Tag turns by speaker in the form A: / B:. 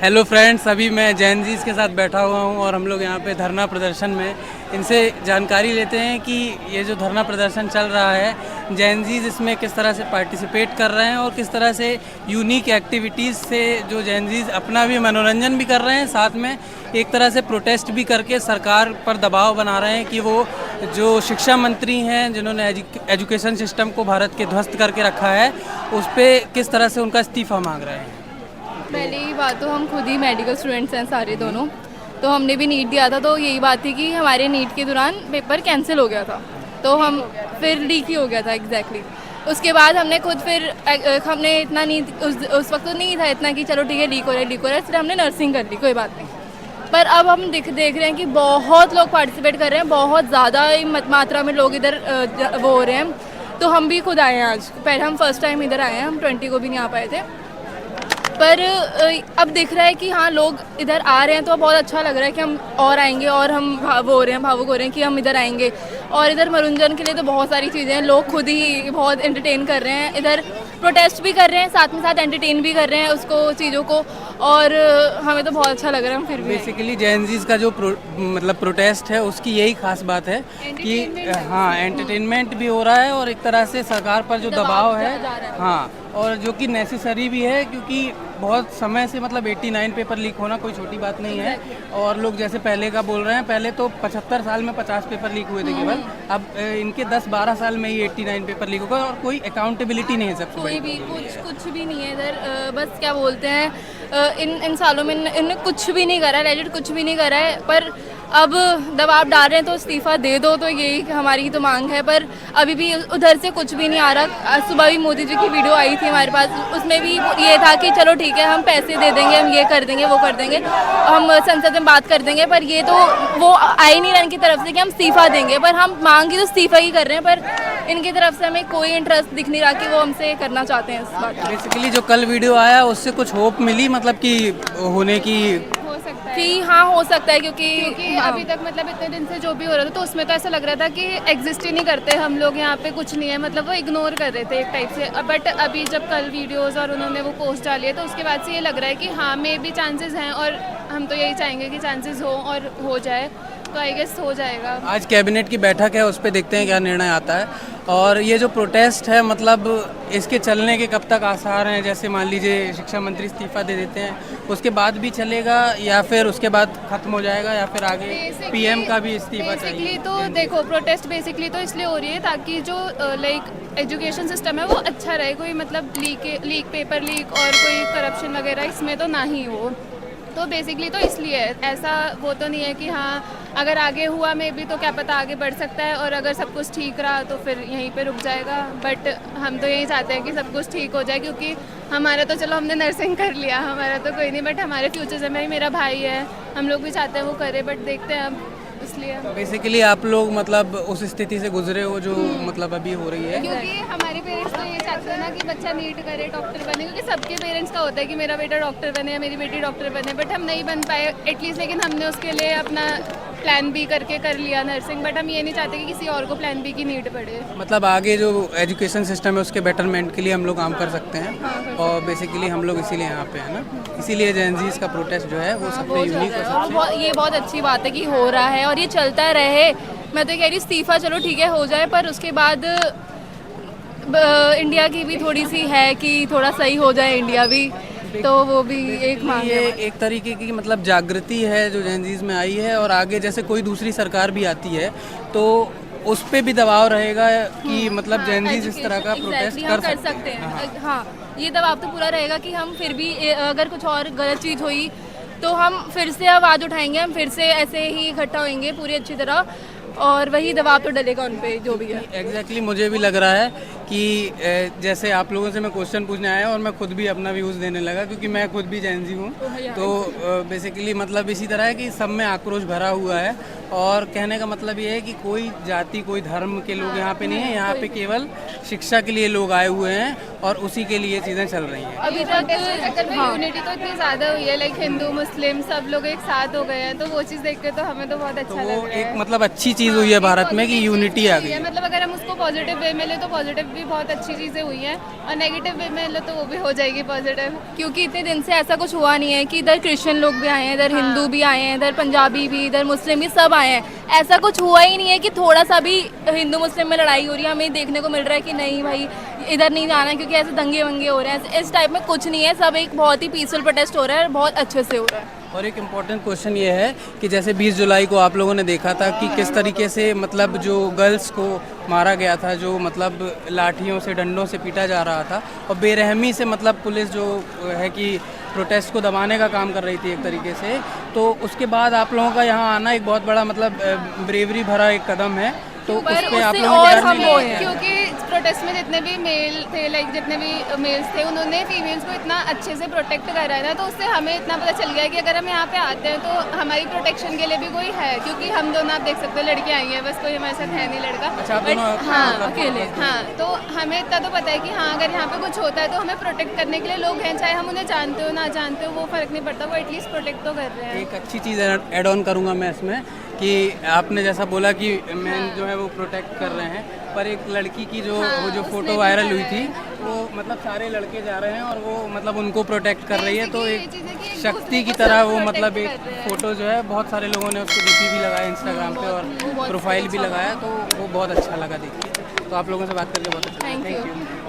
A: Hello friends, अभी मैं जैन जीज के साथ बैठा हुआ हूँ और हम लोग यहाँ पे धरना प्रदर्शन में इनसे जानकारी लेते हैं कि ये जो धरना प्रदर्शन चल रहा है जैन जीज इसमें किस तरह से पार्टिसिपेट कर रहे हैं और किस तरह से यूनिक एक्टिविटीज़ से जो जैन जीज अपना भी मनोरंजन भी कर रहे हैं, साथ में एक तरह से प्रोटेस्ट भी करके सरकार पर दबाव बना रहे हैं कि वो जो शिक्षा मंत्री हैं जिन्होंने एजुकेशन सिस्टम को भारत के ध्वस्त करके रखा है उस पर किस तरह से उनका इस्तीफ़ा मांग रहे हैं।
B: पहले ही बात तो हम खुद ही मेडिकल स्टूडेंट्स हैं सारे दोनों, तो हमने भी नीट दिया था। तो यही बात थी कि हमारे नीट के दौरान पेपर कैंसिल हो गया था, तो हम फिर लीक ही हो गया था एग्जैक्टली। उसके बाद हमने खुद फिर हमने इतना नहीं उस वक्त तो नहीं था इतना कि चलो ठीक है लीक हो रहा है, इसलिए हमने नर्सिंग कर ली, कोई बात नहीं। पर अब हम देख रहे हैं कि बहुत लोग पार्टिसिपेट कर रहे हैं, बहुत ज़्यादा मात्रा में लोग इधर वो हो रहे हैं। तो हम भी खुद आए हैं आज, पहले हम फर्स्ट टाइम इधर आए हैं, हम 20 को भी नहीं आ पाए थे। पर अब दिख रहा है कि हाँ लोग इधर आ रहे हैं, तो बहुत अच्छा लग रहा है कि हम और आएंगे और हम भावुक हो रहे हैं कि हम इधर आएंगे। और इधर मनोरंजन के लिए तो बहुत सारी चीज़ें हैं, लोग खुद ही बहुत एंटरटेन कर रहे हैं, इधर प्रोटेस्ट भी कर रहे हैं, साथ में साथ एंटरटेन भी कर रहे हैं उसको चीज़ों को। और हमें तो बहुत अच्छा लग रहा है, हम फिर भी
A: बेसिकली जैन जीज का जो मतलब प्रोटेस्ट है उसकी यही खास बात है कि हाँ एंटरटेनमेंट भी हो रहा है और एक तरह से सरकार पर जो दबाव है हाँ, और जो कि नेसेसरी भी है क्योंकि बहुत समय से मतलब 89 पेपर लीक होना कोई छोटी बात नहीं है। और लोग जैसे पहले का बोल रहे हैं, पहले तो 75 साल में 50 पेपर लीक हुए थे केवल, अब इनके 10-12 साल में ही 89 पेपर लीक होगा और कोई अकाउंटेबिलिटी नहीं है सबसे
B: कोई भी कुछ भी नहीं है इधर। बस क्या बोलते हैं इन सालों में इन्होंने कुछ भी नहीं करा है, लेजिट कुछ भी नहीं करा है। पर अब दबाव डाल रहे हैं तो इस्तीफ़ा दे दो, तो यही हमारी तो मांग है। पर अभी भी उधर से कुछ भी नहीं आ रहा। सुबह भी मोदी जी की वीडियो आई थी हमारे पास, उसमें भी ये था कि चलो ठीक है हम पैसे दे देंगे, हम ये कर देंगे वो कर देंगे, हम संसद में बात कर देंगे। पर ये तो वो आ ही नहीं रहा इनकी तरफ से कि हम इस्तीफ़ा देंगे, पर हम मांग ही तो इस्तीफ़ा ही कर रहे हैं। पर इनकी तरफ से हमें कोई इंटरेस्ट दिख नहीं रहा कि वो हमसे करना चाहते हैं इस बात।
A: बेसिकली जो कल वीडियो आया उससे कुछ होप मिली, मतलब कि होने की
B: कि हाँ हो सकता है क्योंकि हाँ।
C: अभी तक मतलब इतने दिन से जो भी हो रहा था तो उसमें तो ऐसा लग रहा था कि एग्जिस्ट ही नहीं करते हम लोग, यहाँ पे कुछ नहीं है, मतलब वो इग्नोर कर रहे थे एक टाइप से। बट अभी जब कल वीडियोस और उन्होंने वो पोस्ट डाली है तो उसके बाद से ये लग रहा है कि हाँ मे भी चांसेस हैं, और हम तो यही चाहेंगे कि चांसेस हो और हो जाए, तो आई गेस हो जाएगा।
A: आज कैबिनेट की बैठक है, उस पर देखते हैं क्या निर्णय आता है। और ये जो प्रोटेस्ट है मतलब इसके चलने के कब तक आसार हैं? जैसे मान लीजिए शिक्षा मंत्री इस्तीफा दे देते हैं, उसके बाद भी चलेगा या फिर उसके बाद खत्म हो जाएगा या फिर आगे पीएम का भी इस्तीफा चाहिए?
C: तो देखो प्रोटेस्ट बेसिकली तो इसलिए हो रही है ताकि जो लाइक एजुकेशन सिस्टम है वो अच्छा रहे, कोई मतलब लीक पेपर लीक और कोई करप्शन वगैरह इसमें तो ना ही हो। तो बेसिकली तो इसलिए ऐसा वो तो नहीं है कि हाँ अगर आगे हुआ में भी तो क्या पता आगे बढ़ सकता है, और अगर सब कुछ ठीक रहा तो फिर यहीं पे रुक जाएगा। बट हम तो यही चाहते हैं कि सब कुछ ठीक हो जाए, क्योंकि हमारा तो चलो हमने नर्सिंग कर लिया, हमारा तो कोई नहीं, बट हमारे फ्यूचर में मेरा भाई है, हम लोग भी चाहते हैं वो करे, बट देखते हैं अब, इसलिए।
A: बेसिकली आप लोग मतलब उस स्थिति से गुजरे हो जो मतलब अभी हो रही है,
C: क्योंकि हमारे पेरेंट्स तो ये चाहते हैं ना कि बच्चा नीट करे, डॉक्टर बने, क्योंकि सबके पेरेंट्स का होता है कि मेरा बेटा डॉक्टर बने या मेरी बेटी डॉक्टर बने, बट हम नहीं बन पाए एटलीस्ट। लेकिन हमने उसके लिए अपना प्लान बी करके कर लिया नर्सिंग, बट हम ये नहीं चाहते कि किसी और को प्लान बी की नीड पड़े।
A: मतलब आगे जो एजुकेशन सिस्टम है उसके बेटरमेंट के लिए हम लोग काम कर सकते हैं। और बेसिकली हम लोग इसीलिए यहाँ पे हैं ना, इसीलिए जैन जीज का प्रोटेस्ट जो है वो सबसे यूनिक और
B: ये बहुत अच्छी बात है कि हो रहा है और ये चलता रहे। मैं तो कह रही इस्तीफा चलो ठीक है हो जाए, पर उसके बाद इंडिया की भी थोड़ी सी है कि थोड़ा सही हो जाए इंडिया भी, तो वो भी एक मांग है।
A: ये एक तरीके की मतलब जागृति है जो जैन जीज में आई है, और आगे जैसे कोई दूसरी सरकार भी आती है तो उस पे भी दबाव रहेगा कि मतलब जैन जीज इस तरह का प्रोटेस्ट कर सकते हैं।
B: हाँ ये दबाव तो पूरा रहेगा कि हम फिर भी अगर कुछ और गलत चीज़ हुई तो हम फिर से आवाज़ उठाएंगे, हम फिर से ऐसे ही इकट्ठा होंगे पूरी अच्छी तरह, और वही दबाव तो डलेगा उन पे जो भी है।
A: एग्जैक्टली मुझे भी लग रहा है कि जैसे आप लोगों से मैं क्वेश्चन पूछने आया और मैं खुद भी अपना व्यूज़ देने लगा क्योंकि मैं खुद भी जैन जी हूँ। तो बेसिकली मतलब इसी तरह है कि सब में आक्रोश भरा हुआ है और कहने का मतलब ये है कि कोई जाति कोई धर्म के लोग यहाँ पे नहीं है, यहाँ पे केवल शिक्षा के लिए लोग आए हुए हैं और उसी के लिए चीज़ें चल रही हैं।
C: अभी प्रोटेस्ट के चक्कर में यूनिटी तो इतनी ज़्यादा हुई है, लाइक हिंदू मुस्लिम सब लोग एक साथ हो गए हैं, तो वो चीज़ देख के तो हमें तो बहुत अच्छा
A: वो
C: लग रहा
A: एक
C: है।
A: मतलब अच्छी चीज़ हुई है भारत में कि यूनिटी आ गई है।
C: मतलब अगर हम उसको पॉजिटिव वे में ले तो पॉजिटिव भी बहुत अच्छी चीज़ें हुई हैं, और नेगेटिव वे में ले तो वो भी हो जाएगी पॉजिटिव।
B: क्योंकि इतने दिन से ऐसा कुछ हुआ नहीं है कि इधर क्रिश्चियन लोग भी आए हैं, इधर हिंदू भी आए हैं, इधर पंजाबी भी, इधर मुस्लिम भी, सब आए हैं। ऐसा कुछ हुआ ही नहीं है कि थोड़ा सा भी हिंदू मुस्लिम में लड़ाई हो रही है। हमें देखने को मिल रहा है कि नहीं भाई इधर नहीं जाना क्योंकि ऐसे दंगे वंगे हो रहे हैं, इस टाइप में कुछ नहीं है। सब एक बहुत ही पीसफुल प्रोटेस्ट हो रहा है और बहुत अच्छे से हो रहा है।
A: और एक इम्पॉर्टेंट क्वेश्चन ये है कि जैसे 20 जुलाई को आप लोगों ने देखा था कि किस तरीके से मतलब जो गर्ल्स को मारा गया था, जो मतलब लाठियों से डंडों से पीटा जा रहा था, और बेरहमी से मतलब पुलिस जो है कि प्रोटेस्ट को दबाने का काम कर रही थी एक तरीके से, तो उसके बाद आप लोगों का यहाँ आना एक बहुत बड़ा मतलब ब्रेवरी भरा एक कदम है। तो उस पे आप लोगों
B: और
A: ने
B: हम वो हैं।
C: क्योंकि प्रोटेस्ट में जितने भी मेल थे, लाइक जितने भी मेल्स थे, उन्होंने फीमेल्स को इतना अच्छे से प्रोटेक्ट करा है ना, तो उससे हमें इतना पता चल गया कि अगर हम यहाँ पे आते हैं तो हमारी प्रोटेक्शन के लिए भी कोई है। क्योंकि हम दोनों आप देख सकते हो लड़कियाँ आई हैं, बस कोई हमारे साथ है नहीं लड़का।
A: अच्छा, आप दोनों
C: हाँ
A: मतलब
C: अकेले, हाँ, तो हमें इतना तो पता है कि हाँ अगर यहाँ पे कुछ होता है तो हमें प्रोटेक्ट करने के लिए लोग हैं, चाहे हम उन्हें जानते हो ना जानते हो, वो फर्क नहीं पड़ता, वो एटलीस्ट प्रोटेक्ट तो कर रहे हैं।
A: एक अच्छी चीज़ ऐड ऑन करूँगा मैं इसमें कि आपने जैसा बोला कि मैन जो है वो प्रोटेक्ट कर रहे हैं, पर एक लड़की की जो वो जो फोटो वायरल हुई थी, वो मतलब सारे लड़के जा रहे हैं और वो मतलब उनको प्रोटेक्ट कर रही है, तो एक शक्ति की तरह वो मतलब एक फ़ोटो जो है बहुत सारे लोगों ने उसको डीपी भी लगाया इंस्टाग्राम पे और प्रोफाइल भी लगाया, तो वो बहुत अच्छा लगा देखिए। तो आप लोगों से बात करके बहुत अच्छा लगा।
B: Thank you.
A: Thank you.